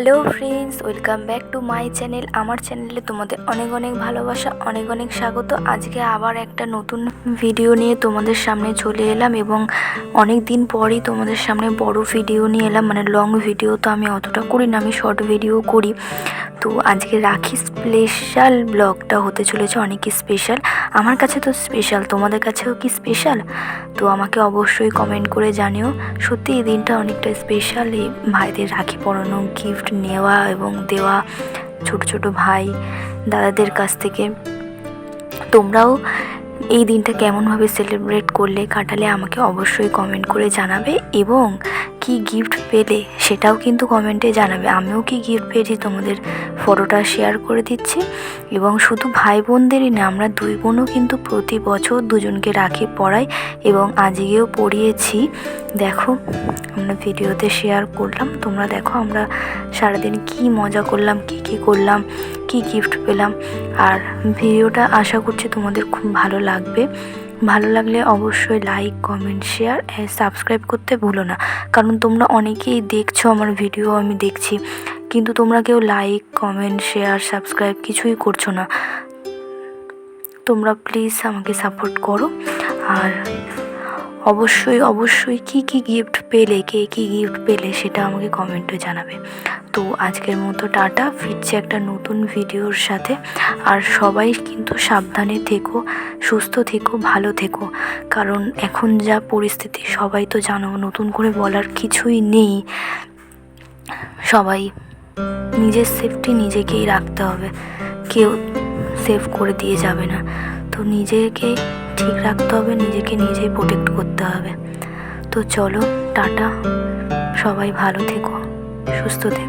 Hello friends, welcome back to my channel. আমার চ্যানেলে তোমাদের অনেক অনেক ভালোবাসা, অনেক অনেক স্বাগত। আজকে আবার একটা নতুন ভিডিও নিয়ে তোমাদের সামনে চলে এলাম এবং অনেক দিন পরই তোমাদের সামনে বড় ভিডিও নিয়ে এলাম। মানে লং ভিডিও তো আমি অতটা করি না, আমি শর্ট ভিডিও করি। তো আজকে রাখি স্পেশাল ব্লগটা হতে চলেছে অনেক স্পেশাল। আমার কাছে তো স্পেশাল, তোমাদের কাছেও কি স্পেশাল? তো আমাকে অবশ্যই কমেন্ট করে জানিও। সত্যি এই দিনটা অনেকটা স্পেশাল। এই ভাইদের রাখি পরানো, গিফট নেওয়া এবং দেওয়া ছোট ছোট ভাই দাদাদের কাছ থেকে। তোমরাও এই দিনটা কেমনভাবে সেলিব্রেট করলে, কাটালে আমাকে অবশ্যই কমেন্ট করে জানাবে এবং কি গিফট পেলে সেটাও কিন্তু কমেন্টে জানাবে। আমিও কি গিফট পেয়েছি তোমাদের ফটোটা শেয়ার করে দিচ্ছি। এবং শুধু ভাই বোনদেরই না, আমরা দুই বোনও কিন্তু প্রতি বছর দুজনকে রাখি পরাই এবং আজকেও পরিয়েছি। দেখো, আমরা ভিডিওতে শেয়ার করলাম, তোমরা দেখো আমরা সারাদিন কি মজা করলাম, কি করলাম, কি গিফট পেলাম। আর ভিডিওটা আশা করছি তোমাদের খুব ভালো লাগবে। ভালো লাগলে অবশ্যই লাইক, কমেন্ট, শেয়ার, সাবস্ক্রাইব করতে ভুলো না। কারণ তোমরা অনেকেই দেখছো আমার ভিডিও, আমি দেখছি, কিন্তু তোমরা কেউ লাইক, কমেন্ট, শেয়ার, সাবস্ক্রাইব কিছুই করছো না। তোমরা প্লিজ আমাকে সাপোর্ট করো। আর অবশ্যই কি গিফট পেলে, কে কি গিফট পেলে সেটা আমাকে কমেন্টে জানাবে। তো আজকের মতো টাটা, ফিরছে একটা নতুন ভিডিওর সাথে। আর সবাই কিন্তু সাবধানে থেকো, সুস্থ থেকো, ভালো থেকো। কারণ এখন যা পরিস্থিতি সবাই তো জানো, নতুন করে বলার কিছুই নেই। সবাই নিজের সেফটি নিজেকেই রাখতে হবে, কেউ সেভ করে দিয়ে যাবে না। তো নিজেকে ঠিক রাখতে হবে, নিজেকে নিজেই প্রোটেক্ট করতে হবে। তো চলো টাটা, সবাই ভালো থেকো, সুস্থ থেকো।